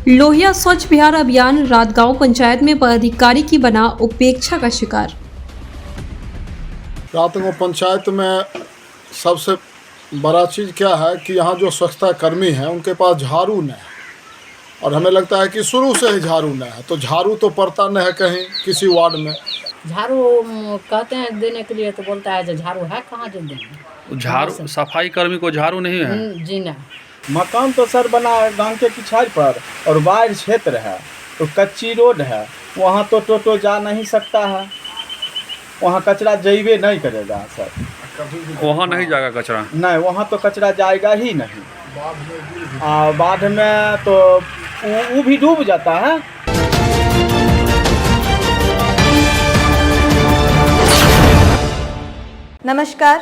लोहिया स्वच्छ बिहार अभियान रातगांव पंचायत में पदाधिकारी की बना उपेक्षा का शिकार। रातगांव पंचायत में सबसे बड़ा चीज़ क्या है कि यहाँ जो स्वच्छता कर्मी हैं उनके पास झाड़ू नहीं है, और हमें लगता है कि शुरू से ही झाड़ू नहीं है, तो झाड़ू तो पड़ता नहीं है कहीं किसी वार्ड में। झाड़ू कहते हैं देने के लिए तो बोलता है जो झाड़ू है कहाँ जो देंगे। झाड़ू सफाई कर्मी को झाड़ू नहीं है जी ना। मकान तो सर बना है गांव के पिछाड़ पर और बाढ़ क्षेत्र है तो कच्ची रोड है, वहाँ तो टोटो जा नहीं सकता है, वहाँ कचरा जइबे नहीं करेगा सर। वहाँ नहीं जाएगा कचरा, नहीं वहाँ तो कचरा जाएगा ही नहीं। बाढ़ में तो वो भी डूब जाता है। नमस्कार,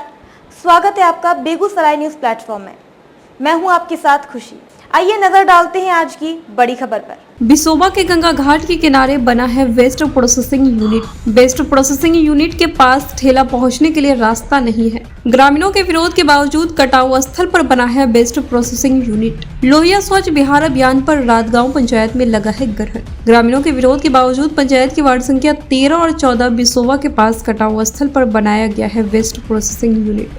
स्वागत है आपका बेगूसराय न्यूज़ प्लेटफॉर्म में। मैं हूं आपके साथ खुशी। आइए नजर डालते हैं आज की बड़ी खबर पर। बिसोबा के गंगा घाट के किनारे बना है waste processing unit. Waste processing unit के पास ठेला पहुंचने के लिए रास्ता नहीं है। ग्रामीणों के विरोध के बावजूद कटाव स्थल पर बना है वेस्ट प्रोसेसिंग यूनिट। लोहिया स्वच्छ बिहार अभियान पर रातगांव पंचायत में लगा है ग्रहण। ग्रामीणों के विरोध के बावजूद पंचायत की वार्ड संख्या 13 और 14 बिसोबा के पास कटाव स्थल पर बनाया गया है वेस्ट प्रोसेसिंग यूनिट।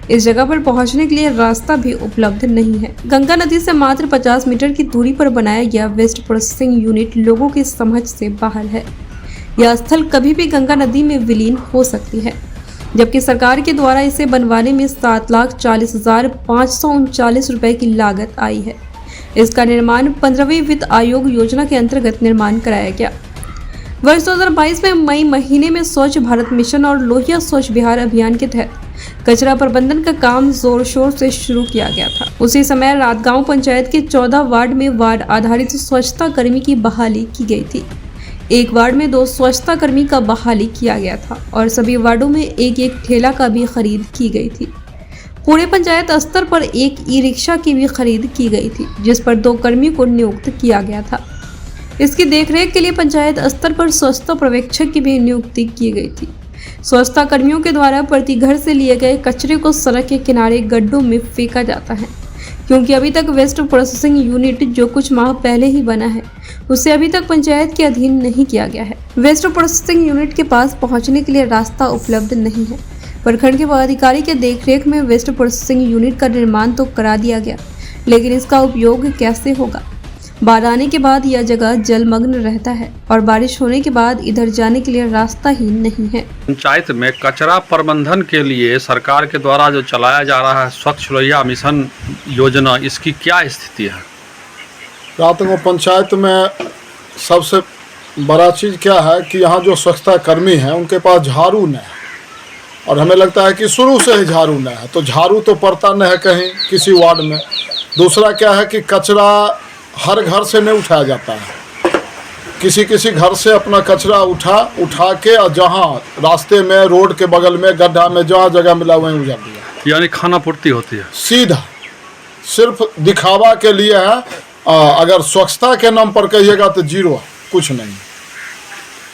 इस जगह पर पहुंचने के लिए रास्ता भी उपलब्ध नहीं है। गंगा नदी से मात्र 50 मीटर की दूरी पर बनाया गया वेस्ट प्रोसेसिंग यूनिट लोगों की समझ से बाहर है। यह स्थल कभी भी गंगा नदी में विलीन हो सकती है, जबकि सरकार के द्वारा इसे बनवाने में 7,40,539 रुपए की लागत आई है। इसका निर्माण 15वीं वित्त आयोग योजना के अंतर्गत निर्माण कराया गया। वर्ष 2022 में मई महीने में स्वच्छ भारत मिशन और लोहिया स्वच्छ बिहार अभियान के तहत कचरा प्रबंधन का काम जोर शोर से शुरू किया गया था। उसी समय रातगांव पंचायत के 14 वार्ड में वार्ड आधारित स्वच्छता कर्मी की बहाली की गई थी। एक वार्ड में 2 स्वच्छता कर्मी का बहाली किया गया था और सभी वार्डों में एक एक ठेला का भी खरीद की गई थी। पूरे पंचायत स्तर पर एक ई रिक्शा की भी खरीद की गई थी, जिस पर 2 कर्मियों को नियुक्त किया गया था। इसकी देखरेख के लिए पंचायत स्तर पर स्वच्छता पर्यवेक्षक की भी नियुक्ति की गई थी। स्वच्छता कर्मियों के द्वारा प्रति घर से लिए गए कचरे को सड़क के किनारे गड्ढों में फेंका जाता है, क्योंकि अभी तक वेस्ट प्रोसेसिंग यूनिट जो कुछ माह पहले ही बना है उसे अभी तक पंचायत के अधीन नहीं किया गया है। वेस्ट प्रोसेसिंग यूनिट के पास पहुंचने के लिए रास्ता उपलब्ध नहीं है। प्रखंड के पदाधिकारी के देखरेख में वेस्ट प्रोसेसिंग यूनिट का निर्माण तो करा दिया गया, लेकिन इसका उपयोग कैसे होगा? बाढ़ आने के बाद यह जगह जलमग्न रहता है और बारिश होने के बाद इधर जाने के लिए रास्ता ही नहीं है। पंचायत में कचरा प्रबंधन के लिए सरकार के द्वारा जो चलाया जा रहा है स्वच्छ लोहिया मिशन योजना, इसकी क्या स्थिति है? रातगांव पंचायत में सबसे बड़ा चीज़ क्या है कि यहाँ जो स्वच्छता कर्मी हैं उनके पास झाड़ू नहीं है, और हमें लगता है कि शुरू से ही झाड़ू नहीं है, तो झाड़ू तो पड़ता नहीं है कहीं किसी वार्ड में। दूसरा क्या है कि कचरा हर घर से नहीं उठाया जाता है, किसी किसी घर से अपना कचरा उठा के और जहाँ रास्ते में रोड के बगल में गड्ढा में जहाँ जगह मिला वहीं उजाड़ दिया। यानी खाना पूर्ति होती है, सीधा सिर्फ दिखावा के लिए है। अगर स्वच्छता के नाम पर कहिएगा तो जीरो है, कुछ नहीं।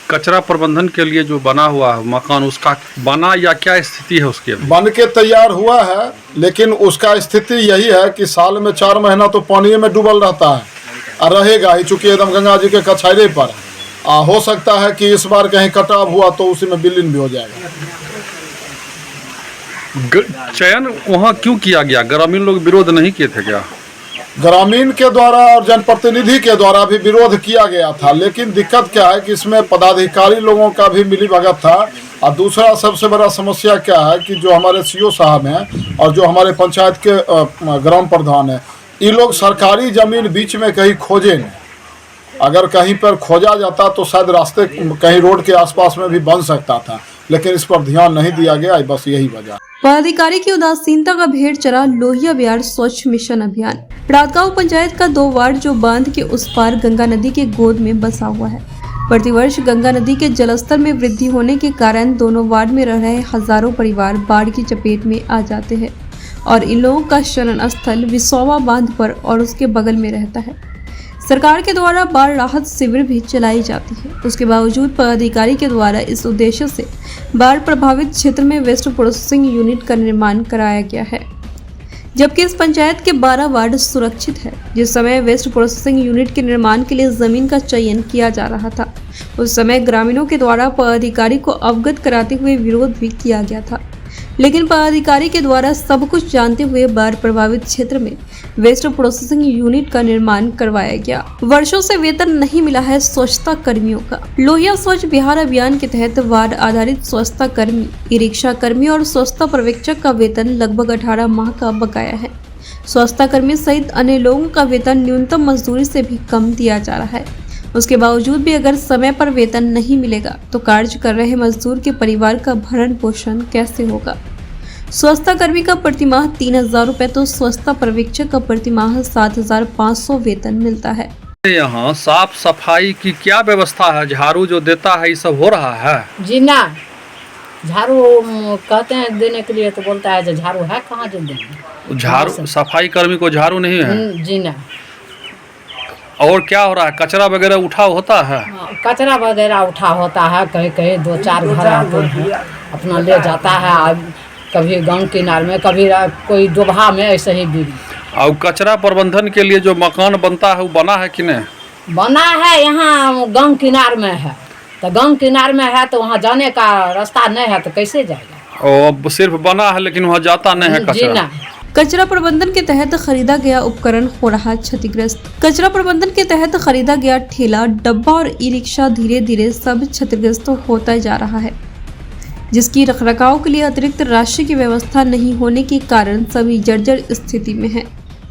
कचरा प्रबंधन के लिए जो बना हुआ है मकान, उसका बना या क्या स्थिति है? उसके बन के तैयार हुआ है, लेकिन उसका स्थिति यही है कि साल में 4 महीना तो पानी में डूबल रहता है और रहेगा ही, चूँकि एकदम गंगा जी के कछारे पर। हो सकता है कि इस बार कहीं कटाव हुआ तो उसी में विलीन भी हो जाएगा। चयन वहाँ क्यों किया गया? ग्रामीण लोग विरोध नहीं किए थे क्या? ग्रामीण के द्वारा और जनप्रतिनिधि के द्वारा भी विरोध किया गया था, लेकिन दिक्कत क्या है कि इसमें पदाधिकारी लोगों का भी मिलीभगत था। और दूसरा सबसे बड़ा समस्या क्या है कि जो हमारे सीओ साहब हैं और जो हमारे पंचायत के ग्राम प्रधान हैं, ये लोग सरकारी ज़मीन बीच में कहीं खोजे नहीं। अगर कहीं पर खोजा जाता तो शायद रास्ते कहीं रोड के आसपास में भी बन सकता था, लेकिन इस पर ध्यान नहीं दिया गया, बस यही वजह। पदाधिकारी की उदासीनता का भेड़ चढ़ा लोहिया बिहार स्वच्छ मिशन अभियान। रातगांव पंचायत का 2 वार्ड जो बांध के उस पार गंगा नदी के गोद में बसा हुआ है। प्रतिवर्ष गंगा नदी के जलस्तर में वृद्धि होने के कारण दोनों वार्ड में रह रहे हजारों परिवार बाढ़ की चपेट में आ जाते हैं और इन लोगों का शरण स्थल बिसोबा बांध पर और उसके बगल में रहता है। सरकार के द्वारा बाढ़ राहत शिविर भी चलाई जाती है, उसके बावजूद पदाधिकारी के द्वारा इस उद्देश्य से बाढ़ प्रभावित क्षेत्र में वेस्ट प्रोसेसिंग यूनिट का निर्माण कराया गया है। जबकि इस पंचायत के 12 वार्ड सुरक्षित है। जिस समय वेस्ट प्रोसेसिंग यूनिट के निर्माण के लिए जमीन का चयन किया जा रहा था, उस समय ग्रामीणों के द्वारा पदाधिकारी को अवगत कराते हुए विरोध भी किया गया था, लेकिन पदाधिकारी के द्वारा सब कुछ जानते हुए बाढ़ प्रभावित क्षेत्र में वेस्ट प्रोसेसिंग यूनिट का निर्माण करवाया गया। वर्षों से वेतन नहीं मिला है स्वच्छता कर्मियों का। लोहिया स्वच्छ बिहार अभियान के तहत वार्ड आधारित स्वच्छता कर्मी, ई रिक्शा कर्मी और स्वच्छता पर्यवेक्षक का वेतन लगभग 18 माह का बकाया है। स्वच्छता कर्मी सहित अन्य लोगों का वेतन न्यूनतम मजदूरी से भी कम दिया जा रहा है। उसके बावजूद भी अगर समय पर वेतन नहीं मिलेगा तो कार्य कर रहे मजदूर के परिवार का भरण पोषण कैसे होगा। स्वच्छता कर्मी का प्रतिमाह 3,000 रुपए तो स्वच्छता पर्यवेक्षक का प्रतिमाह 7,500 वेतन मिलता है। यहाँ साफ सफाई की क्या व्यवस्था है? झाड़ू जो देता है ये सब हो रहा है? जी ना, झाड़ू कहते हैं देने के लिए तो बोलता है जो झाड़ू है कहाँ जो देंगे। झाड़ू सफाई कर्मी को झाड़ू नहीं है? जी ना। और क्या हो रहा है? कचरा वगैरह उठाव होता है? कचरा वगैरह उठा होता है, कहीं कहीं 2-4 घर आते हैं अपना ले जाता है, कभी गांव किनार में, कभी कोई डोभा में, ऐसे ही भी। और कचरा प्रबंधन के लिए जो मकान बनता है वो बना है कि नहीं? बना है, यहाँ गांव किनार में है, तो गांव किनार में है तो वहाँ जाने का रास्ता नहीं है तो कैसे जाएगा। और सिर्फ बना है लेकिन वहाँ जाता नहीं है जी कचरा? ना। कचरा प्रबंधन के तहत खरीदा गया उपकरण हो रहा क्षतिग्रस्त। कचरा प्रबंधन के तहत खरीदा गया ठेला, डब्बा और ई रिक्शा धीरे धीरे सब क्षतिग्रस्त होता जा रहा है, जिसकी रखरखाव के लिए अतिरिक्त राशि की व्यवस्था नहीं होने के कारण सभी जर्जर स्थिति में है।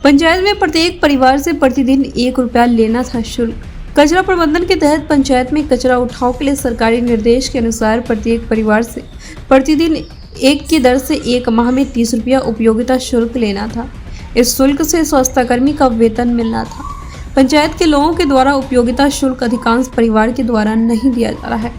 पंचायत में प्रत्येक परिवार से प्रतिदिन 1 रुपया लेना था शुल्क। कचरा प्रबंधन के तहत पंचायत में कचरा उठाव के लिए सरकारी निर्देश के अनुसार प्रत्येक परिवार से प्रतिदिन 1 की दर से 1 माह में 30 रुपया उपयोगिता शुल्क लेना था। इस शुल्क से स्वच्छता कर्मी का वेतन मिलना था। पंचायत के लोगों के द्वारा उपयोगिता शुल्क अधिकांश परिवार के द्वारा नहीं दिया जा रहा है।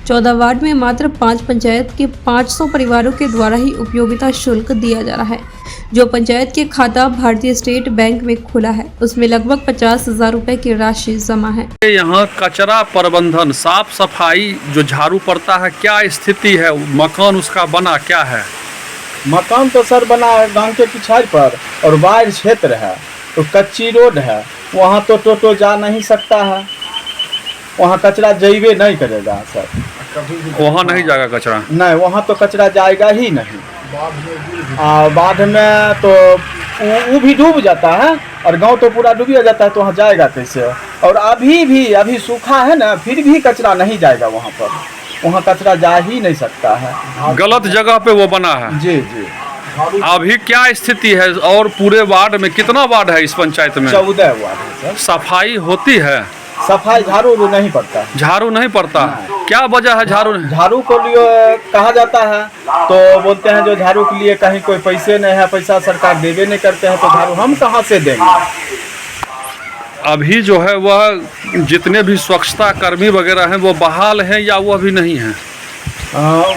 14 वार्ड में मात्र 5 पंचायत के 500 परिवारों के द्वारा ही उपयोगिता शुल्क दिया जा रहा है। जो पंचायत के खाता भारतीय स्टेट बैंक में खुला है, उसमें लगभग 50,000 रुपए की राशि जमा है। यहाँ कचरा प्रबंधन, साफ सफाई जो झाड़ू पड़ता है, क्या स्थिति है? मकान उसका बना क्या है? मकान तो सर बना है गांव के पिछाड़ पर, और बाढ़ क्षेत्र है तो कच्ची रोड है, वहाँ तो टोटो जा नहीं सकता है, वहाँ कचरा जाइए नहीं करेगा सर। वहाँ नहीं जाएगा कचरा? नहीं, वहाँ तो कचरा जाएगा ही नहीं। बाढ़ में तो वो भी डूब जाता है और गांव तो पूरा डूब जाता है, तो वहाँ जाएगा कैसे। और अभी सूखा है ना, फिर भी कचरा नहीं जाएगा वहाँ पर, वहाँ कचरा जा ही नहीं सकता है। गलत जगह पे वो बना है। जी जी। अभी क्या स्थिति है? और पूरे वार्ड में कितना वार्ड है इस पंचायत में? 14 वार्ड है सर। सफाई होती है? सफाई झाड़ू नहीं पड़ता है। झाड़ू नहीं पड़ता? क्या वजह है झाड़ू नहीं? झाड़ू को लिए कहा जाता है तो बोलते हैं जो झाड़ू के लिए कहीं कोई पैसे नहीं है, पैसा सरकार देवे नहीं करते हैं, तो झाड़ू हम कहाँ से देंगे। अभी जो है वह जितने भी स्वच्छता कर्मी वगैरह हैं वो बहाल हैं या वो अभी नहीं हैं?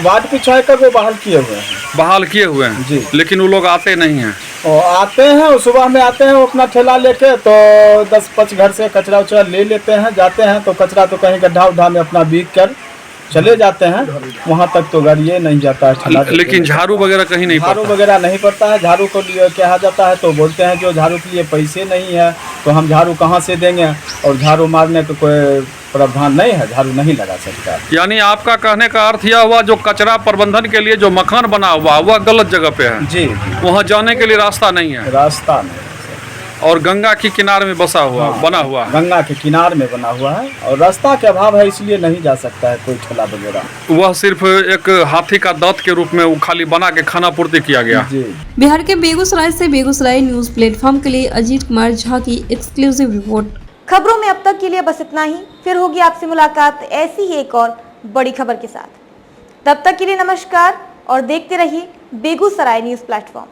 वार्ड पिछाड़ कर वो बहाल किए हुए हैं। बहाल किए हुए हैं जी, लेकिन वो लोग आते नहीं हैं। और आते हैं, सुबह में आते हैं अपना ठेला लेके, तो 10-5 घर से कचरा उचरा ले लेते हैं, जाते हैं तो कचरा तो कहीं गड्ढा उड्ढा में अपना बीत कर चले जाते हैं, वहाँ तक तो गाड़िए नहीं जाता है। लेकिन झाड़ू वगैरह कहीं नहीं झाड़ू पड़ता? वगैरह नहीं पड़ता है। झाड़ू को लिए कहा जाता है तो बोलते हैं जो झाड़ू के लिए पैसे नहीं है तो हम झाड़ू कहाँ से देंगे, और झाड़ू मारने का कोई प्रावधान नहीं है, झाड़ू नहीं लगा सकता। यानी आपका कहने का अर्थ यह हुआ जो कचरा प्रबंधन के लिए जो मकान बना हुआ वह गलत जगह पे है? जी, वहाँ जाने के लिए रास्ता नहीं है? रास्ता नहीं। और गंगा के किनारे में बसा हुआ बना हुआ है? गंगा के किनारे में बना हुआ है और रास्ता के अभाव है, इसलिए नहीं जा सकता है कोई ठेला वगैरह। वह सिर्फ एक हाथी का दांत के रूप में वो खाली बना के खाना पूर्ति किया गया। जी। बिहार के बेगूसराय से बेगूसराय न्यूज प्लेटफॉर्म के लिए अजीत कुमार झा की एक्सक्लूसिव रिपोर्ट। खबरों में अब तक के लिए बस इतना ही। फिर होगी आपसे मुलाकात ऐसी ही एक और बड़ी खबर के साथ। तब तक के लिए नमस्कार और देखते रहिए बेगूसराय न्यूज प्लेटफॉर्म।